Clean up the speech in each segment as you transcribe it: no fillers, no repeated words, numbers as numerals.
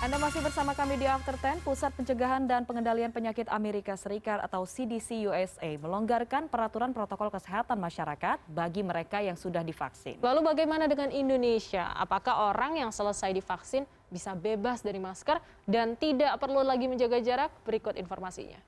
Anda masih bersama kami di After 10. Pusat Pencegahan dan Pengendalian Penyakit Amerika Serikat atau CDC USA melonggarkan peraturan protokol kesehatan masyarakat bagi mereka yang sudah divaksin. Lalu bagaimana dengan Indonesia? Apakah orang yang selesai divaksin bisa bebas dari masker dan tidak perlu lagi menjaga jarak? Berikut informasinya.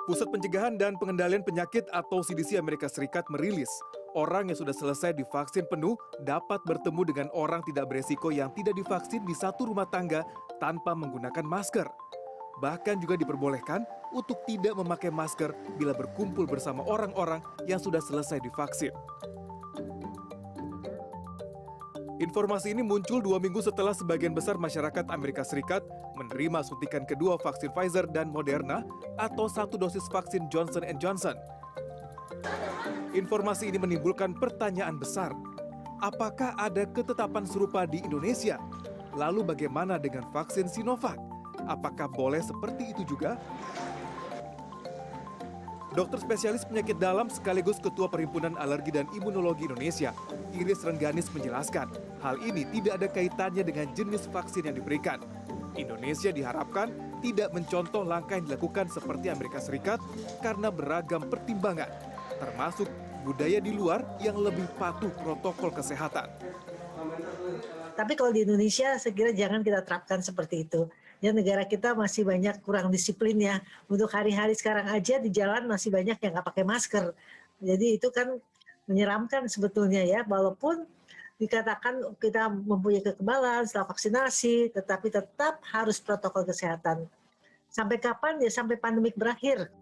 Pusat Pencegahan dan Pengendalian Penyakit atau CDC Amerika Serikat merilis, orang yang sudah selesai divaksin penuh dapat bertemu dengan orang tidak beresiko yang tidak divaksin di satu rumah tangga tanpa menggunakan masker. Bahkan juga diperbolehkan untuk tidak memakai masker bila berkumpul bersama orang-orang yang sudah selesai divaksin. Informasi ini muncul 2 minggu setelah sebagian besar masyarakat Amerika Serikat menerima suntikan kedua vaksin Pfizer dan Moderna atau satu dosis vaksin Johnson & Johnson. Informasi ini menimbulkan pertanyaan besar. Apakah ada ketetapan serupa di Indonesia? Lalu bagaimana dengan vaksin Sinovac? Apakah boleh seperti itu juga? Dokter spesialis penyakit dalam sekaligus Ketua Perhimpunan Alergi dan Imunologi Indonesia, Iris Rengganis menjelaskan, hal ini tidak ada kaitannya dengan jenis vaksin yang diberikan. Indonesia diharapkan tidak mencontoh langkah yang dilakukan seperti Amerika Serikat karena beragam pertimbangan, termasuk budaya di luar yang lebih patuh protokol kesehatan. Tapi kalau di Indonesia, saya kira jangan kita terapkan seperti itu. Ya, negara kita masih banyak kurang disiplin ya. Untuk hari-hari sekarang aja di jalan masih banyak yang nggak pakai masker. Jadi itu kan menyeramkan sebetulnya ya. Walaupun dikatakan kita mempunyai kekebalan setelah vaksinasi, tetapi tetap harus protokol kesehatan. Sampai kapan? Ya sampai pandemik berakhir.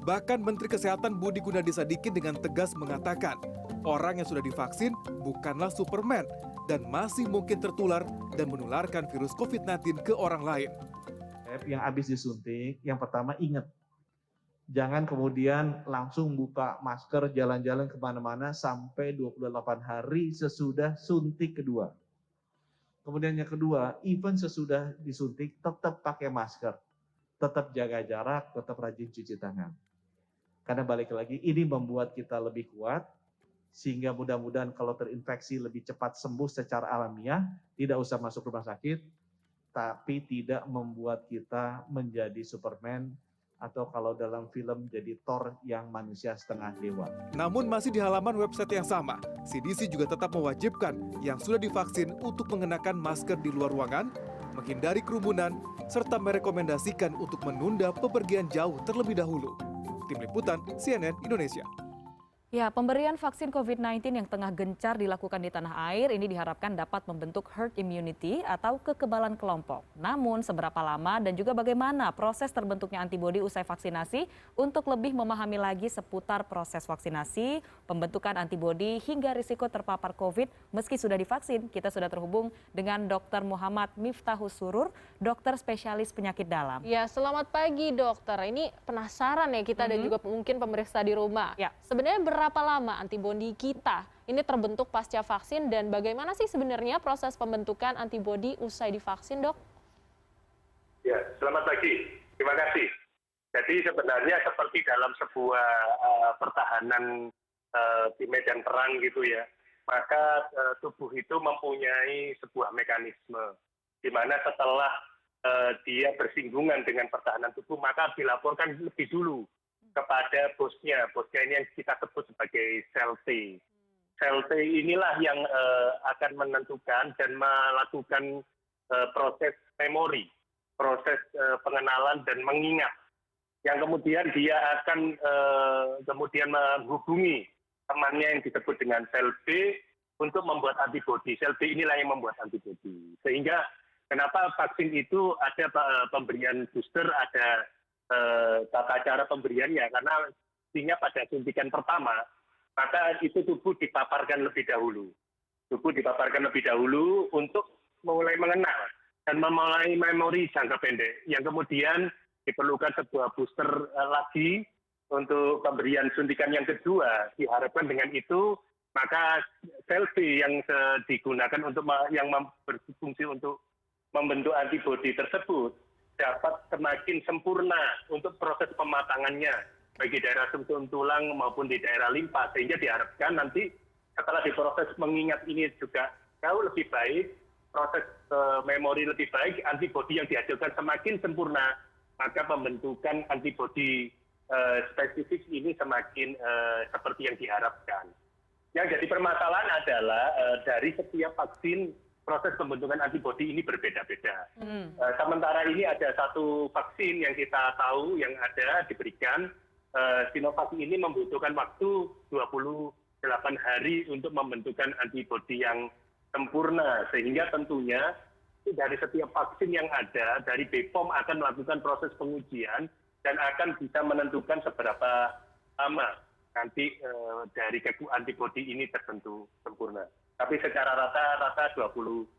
Bahkan Menteri Kesehatan Budi Gunadisadikin dengan tegas mengatakan, orang yang sudah divaksin bukanlah Superman dan masih mungkin tertular dan menularkan virus COVID-19 ke orang lain. Yang habis disuntik, yang pertama ingat, jangan kemudian langsung buka masker jalan-jalan kemana-mana sampai 28 hari sesudah suntik kedua. Kemudian yang kedua, even sesudah disuntik tetap pakai masker, tetap jaga jarak, tetap rajin cuci tangan. Karena balik lagi, ini membuat kita lebih kuat, sehingga mudah-mudahan kalau terinfeksi lebih cepat sembuh secara alamiah, tidak usah masuk rumah sakit, tapi tidak membuat kita menjadi Superman, atau kalau dalam film jadi Thor yang manusia setengah dewa. Namun masih di halaman website yang sama, CDC juga tetap mewajibkan yang sudah divaksin untuk mengenakan masker di luar ruangan, menghindari kerumunan, serta merekomendasikan untuk menunda bepergian jauh terlebih dahulu. Tim Liputan CNN Indonesia. Ya, pemberian vaksin COVID-19 yang tengah gencar dilakukan di tanah air ini diharapkan dapat membentuk herd immunity atau kekebalan kelompok. Namun seberapa lama dan juga bagaimana proses terbentuknya antibodi usai vaksinasi untuk lebih memahami lagi seputar proses vaksinasi, pembentukan antibodi hingga risiko terpapar COVID meski sudah divaksin. Kita sudah terhubung dengan Dr. Muhammad Miftahus Surur, dokter spesialis penyakit dalam. Ya, selamat pagi dokter. Ini penasaran ya kita dan juga mungkin pemirsa di rumah. Ya. Sebenarnya berapa lama antibodi kita ini terbentuk pasca vaksin dan bagaimana sih sebenarnya proses pembentukan antibodi usai divaksin, dok? Ya, selamat pagi. Terima kasih. Jadi sebenarnya seperti dalam sebuah pertahanan di medan perang gitu ya, maka tubuh itu mempunyai sebuah mekanisme di mana setelah dia bersinggungan dengan pertahanan tubuh, maka dilaporkan lebih dulu kepada bosnya. Bosnya ini yang kita sebut sebagai sel T. Sel T inilah yang akan menentukan dan melakukan proses memori, proses pengenalan dan mengingat. Yang kemudian dia akan kemudian menghubungi temannya yang disebut dengan sel B untuk membuat antibodi. Sel B inilah yang membuat antibodi. Sehingga kenapa vaksin itu ada pemberian booster, ada tata cara pemberiannya, karena artinya pada suntikan pertama, maka itu tubuh dipaparkan lebih dahulu. Tubuh dipaparkan lebih dahulu untuk mulai mengenal dan memulai memori jangka pendek. Yang kemudian diperlukan sebuah booster lagi untuk pemberian suntikan yang kedua. Diharapkan dengan itu, maka sel B yang digunakan untuk yang berfungsi untuk membentuk antibodi tersebut dapat semakin sempurna untuk proses pematangannya bagi daerah sumsum tulang maupun di daerah limpa, sehingga diharapkan nanti setelah diproses mengingat ini juga jauh lebih baik, proses memori lebih baik, antibodi yang dihasilkan semakin sempurna, maka pembentukan antibodi spesifik ini semakin seperti yang diharapkan. Yang jadi permasalahan adalah dari setiap vaksin proses pembentukan antibodi ini berbeda-beda. Sementara ini ada satu vaksin yang kita tahu yang ada diberikan, Sinovac ini membutuhkan waktu 28 hari untuk membentukkan antibodi yang sempurna, sehingga tentunya dari setiap vaksin yang ada, dari BPOM akan melakukan proses pengujian dan akan bisa menentukan seberapa lama nanti dari antibodi ini terbentuk sempurna. Tapi secara rata-rata 28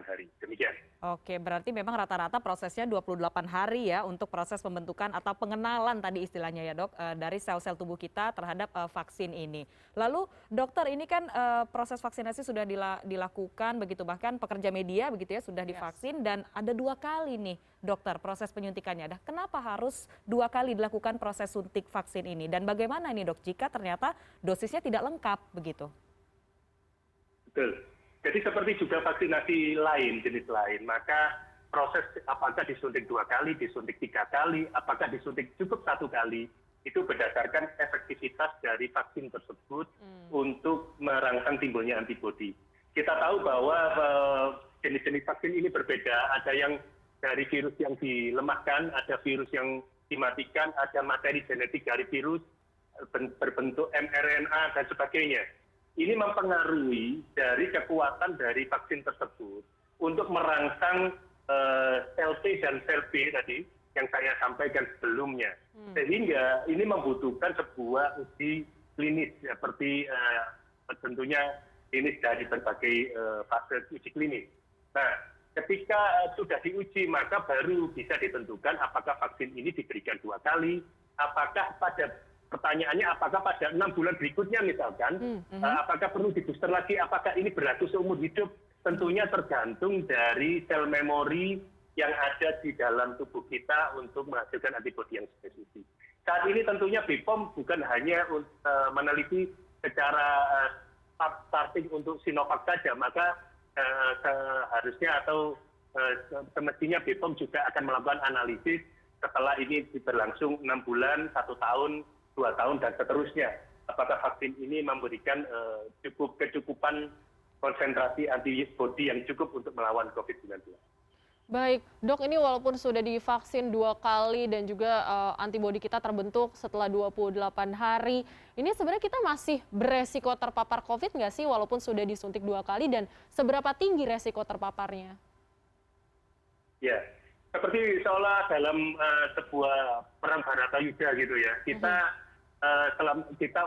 hari. Demikian. Oke, berarti memang rata-rata prosesnya 28 hari ya untuk proses pembentukan atau pengenalan tadi istilahnya ya dok, dari sel-sel tubuh kita terhadap vaksin ini. Lalu dokter, ini kan proses vaksinasi sudah dilakukan begitu, bahkan pekerja media begitu ya sudah divaksin dan ada 2 kali nih dokter proses penyuntikannya. Kenapa harus 2 kali dilakukan proses suntik vaksin ini dan bagaimana nih dok jika ternyata dosisnya tidak lengkap begitu? Betul. Jadi seperti juga vaksinasi lain, jenis lain, maka proses apakah disuntik 2 kali, disuntik 3 kali, apakah disuntik cukup 1 kali, itu berdasarkan efektivitas dari vaksin tersebut untuk merangsang timbulnya antibodi. Kita tahu bahwa jenis-jenis vaksin ini berbeda, ada yang dari virus yang dilemahkan, ada virus yang dimatikan, ada materi genetik dari virus berbentuk mRNA dan sebagainya. Ini mempengaruhi dari kekuatan dari vaksin tersebut untuk merangsang sel T dan sel B tadi yang saya sampaikan sebelumnya. Sehingga ini membutuhkan sebuah uji klinis seperti tentunya klinis dari berbagai fase uji klinis. Nah, ketika sudah diuji maka baru bisa ditentukan apakah vaksin ini diberikan 2 kali, apakah pertanyaannya apakah pada 6 bulan berikutnya misalkan, apakah perlu dibooster lagi, apakah ini berlaku seumur hidup, tentunya tergantung dari sel memori yang ada di dalam tubuh kita untuk menghasilkan antibodi yang spesifik. Saat ini tentunya BPOM bukan hanya meneliti secara starting untuk Sinovac saja, maka seharusnya atau semestinya BPOM juga akan melakukan analisis setelah ini berlangsung 6 bulan, 1 tahun, 2 tahun dan seterusnya. Apakah vaksin ini memberikan kecukupan konsentrasi antibodi yang cukup untuk melawan COVID-19. Baik, dok, ini walaupun sudah divaksin 2 kali dan juga antibodi kita terbentuk setelah 28 hari, ini sebenarnya kita masih beresiko terpapar COVID nggak sih walaupun sudah disuntik 2 kali dan seberapa tinggi resiko terpaparnya? Ya, seperti seolah dalam sebuah perang Bharatayuddha gitu ya, kita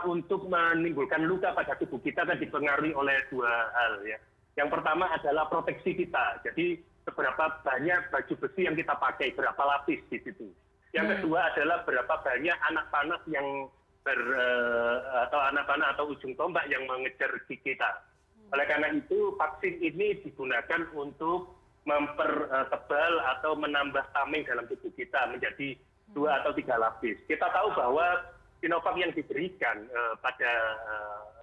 untuk menimbulkan luka pada tubuh kita kan dipengaruhi oleh 2 hal ya. Yang pertama adalah proteksi kita. Jadi seberapa banyak baju besi yang kita pakai, berapa lapis di situ. Yang kedua adalah berapa banyak anak panah yang atau anak panah atau ujung tombak yang mengejar kita. Oleh karena itu vaksin ini digunakan untuk mempertebal atau menambah tameng dalam tubuh kita menjadi 2 atau 3 lapis. Kita tahu bahwa Sinovac yang diberikan pada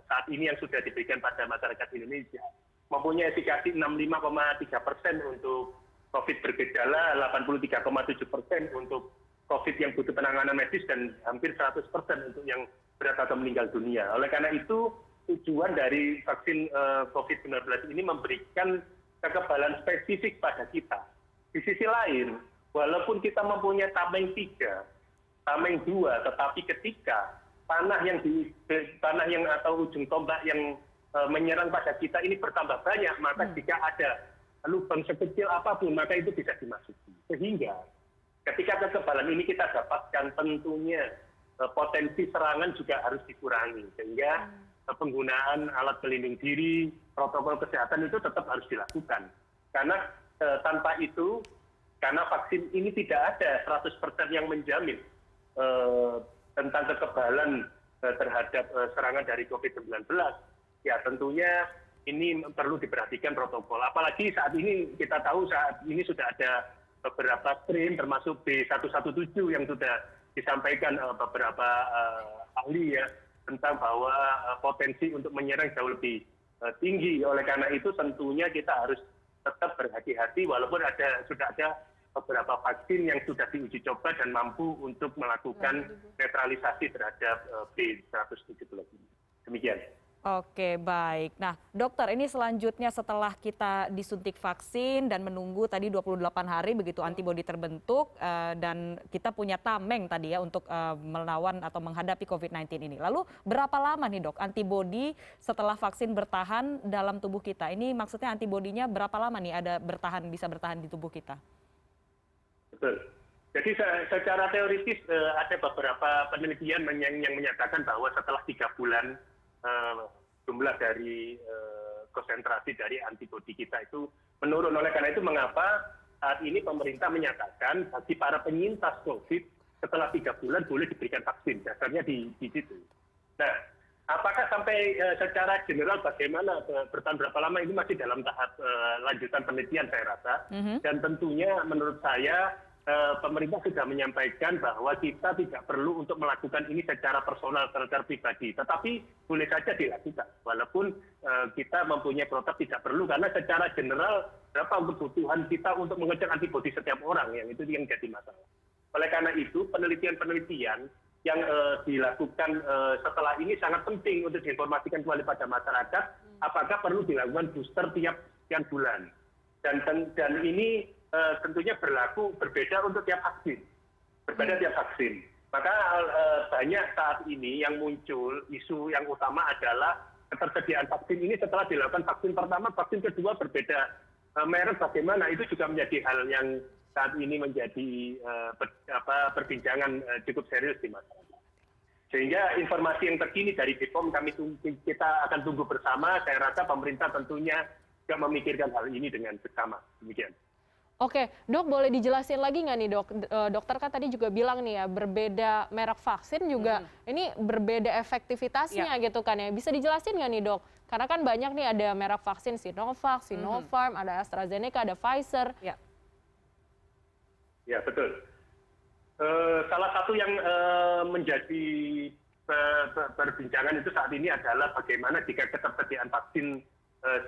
saat ini yang sudah diberikan pada masyarakat Indonesia mempunyai efikasi 65,3% untuk COVID bergejala, 83,7% untuk COVID yang butuh penanganan medis, dan hampir 100% untuk yang berat atau meninggal dunia. Oleh karena itu, tujuan dari vaksin COVID-19 ini memberikan kekebalan spesifik pada kita. Di sisi lain, walaupun kita mempunyai tameng 3, tameng 2, tetapi ketika panah yang atau ujung tombak yang menyerang pada kita ini bertambah banyak, maka jika ada lubang sekecil apapun, maka itu bisa dimasuki. Sehingga ketika kekebalan ini kita dapatkan, tentunya potensi serangan juga harus dikurangi. Sehingga penggunaan alat pelindung diri, protokol kesehatan itu tetap harus dilakukan. Karena tanpa itu, karena vaksin ini tidak ada 100% yang menjamin tentang kekebalan terhadap serangan dari COVID-19, ya tentunya ini perlu diperhatikan protokol. Apalagi saat ini kita tahu saat ini sudah ada beberapa strain termasuk B117 yang sudah disampaikan beberapa ahli ya tentang bahwa potensi untuk menyerang jauh lebih tinggi. Oleh karena itu tentunya kita harus tetap berhati-hati walaupun sudah ada beberapa vaksin yang sudah diuji coba dan mampu untuk melakukan netralisasi terhadap B117 ini. Demikian. Oke, baik. Nah, dokter, ini selanjutnya setelah kita disuntik vaksin dan menunggu tadi 28 hari begitu antibodi terbentuk dan kita punya tameng tadi ya untuk melawan atau menghadapi COVID-19 ini. Lalu berapa lama nih dok antibodi setelah vaksin bertahan dalam tubuh kita? Ini maksudnya antibodinya berapa lama nih bisa bertahan di tubuh kita? Betul. Jadi secara teoritis ada beberapa penelitian yang menyatakan bahwa setelah 3 bulan jumlah dari konsentrasi dari antibodi kita itu menurun. Oleh karena itu mengapa saat ini pemerintah menyatakan bagi para penyintas COVID setelah 3 bulan boleh diberikan vaksin. Dasarnya di situ. Nah, apakah sampai secara general bagaimana bertahan berapa lama ini masih dalam tahap lanjutan penelitian saya rasa. Dan tentunya menurut saya pemerintah sudah menyampaikan bahwa kita tidak perlu untuk melakukan ini secara personal, secara pribadi. Tetapi boleh saja dilakukan. Walaupun kita mempunyai protokol tidak perlu, karena secara general berapa kebutuhan kita untuk mengecek antibodi setiap orang, yang itu yang jadi masalah. Oleh karena itu, penelitian-penelitian yang dilakukan setelah ini sangat penting untuk diinformasikan kembali pada masyarakat, apakah perlu dilakukan booster tiap sekian bulan. Dan ini tentunya berbeda untuk tiap vaksin. Berbeda tiap vaksin. Maka banyak saat ini yang muncul isu yang utama adalah ketersediaan vaksin ini setelah dilakukan vaksin pertama, vaksin kedua berbeda merek bagaimana, itu juga menjadi hal yang saat ini menjadi perbincangan cukup serius di masyarakat. Sehingga informasi yang terkini dari BPOM kita akan tunggu bersama. Saya rasa pemerintah tentunya juga memikirkan hal ini dengan bersama. Demikian. Oke, dok boleh dijelasin lagi nggak nih dok? Dokter kan tadi juga bilang nih ya, berbeda merek vaksin juga ini berbeda efektivitasnya gitu kan ya. Bisa dijelasin nggak nih dok? Karena kan banyak nih ada merek vaksin Sinovac, Sinopharm, ada AstraZeneca, ada Pfizer. Ya betul. Salah satu yang menjadi perbincangan itu saat ini adalah bagaimana jika ketersediaan vaksin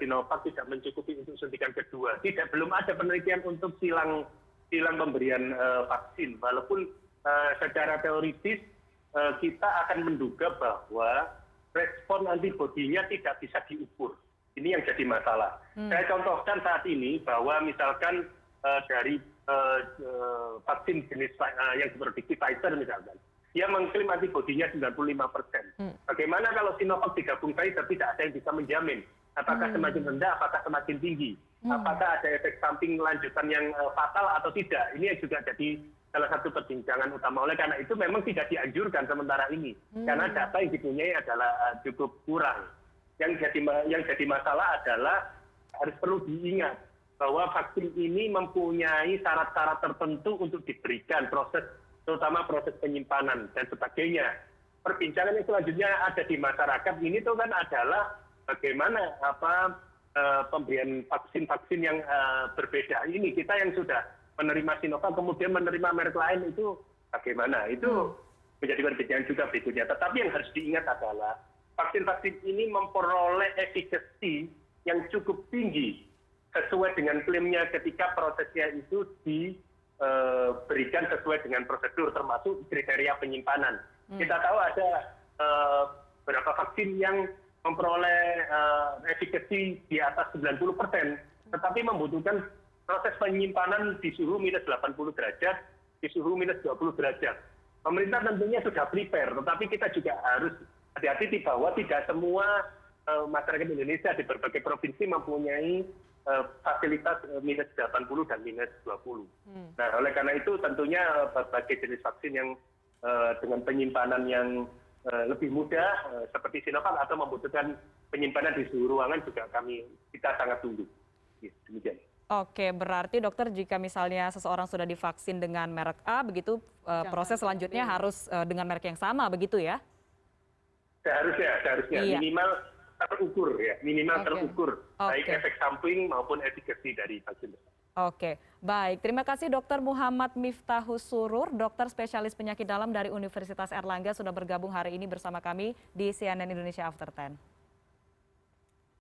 Sinovac tidak mencukupi untuk suntikan kedua. Belum ada penelitian untuk silang pemberian vaksin. Walaupun secara teoritis kita akan menduga bahwa respon antibodinya tidak bisa diukur. Ini yang jadi masalah. Saya contohkan saat ini bahwa misalkan dari vaksin jenis yang diproduksi Pfizer misalkan, dia mengklaim antibodinya 95%. Bagaimana kalau Sinovac digabung Pfizer, tidak ada yang bisa menjamin apakah semakin rendah, apakah semakin tinggi, apakah ada efek samping lanjutan yang fatal atau tidak. Ini yang juga jadi salah satu perbincangan utama. Oleh karena itu memang tidak dianjurkan sementara ini, karena data yang dipunyai adalah cukup kurang. Yang jadi masalah adalah harus perlu diingat bahwa vaksin ini mempunyai syarat-syarat tertentu untuk diberikan, terutama proses penyimpanan dan sebagainya. Perbincangan yang selanjutnya ada di masyarakat ini tuh kan adalah bagaimana pemberian vaksin-vaksin yang berbeda ini. Kita yang sudah menerima Sinovac kemudian menerima merek lain itu bagaimana? Itu menjadi perbincangan juga berikutnya. Tetapi yang harus diingat adalah vaksin-vaksin ini memperoleh efikasi yang cukup tinggi sesuai dengan klaimnya ketika prosesnya itu diberikan sesuai dengan prosedur termasuk kriteria penyimpanan. Kita tahu ada beberapa vaksin yang memperoleh efikasi di atas 90%, tetapi membutuhkan proses penyimpanan di suhu minus 80 derajat, di suhu minus 20 derajat. Pemerintah tentunya sudah prepare, tetapi kita juga harus hati-hati bahwa tidak semua masyarakat Indonesia di berbagai provinsi mempunyai fasilitas minus 80 dan minus 20. Nah, oleh karena itu tentunya berbagai jenis vaksin yang dengan penyimpanan yang lebih mudah seperti Sinovac atau membutuhkan penyimpanan di suhu ruangan juga kita sangat tunggu. Ya, demikian. Oke, berarti dokter jika misalnya seseorang sudah divaksin dengan merek A, begitu proses selanjutnya harus dengan merek yang sama, begitu ya? Seharusnya minimal terukur ya, baik efek samping maupun efikasi dari vaksin. Oke, baik. Terima kasih Dokter Muhammad Miftahus Surur, dokter spesialis penyakit dalam dari Universitas Erlangga sudah bergabung hari ini bersama kami di CNN Indonesia After 10.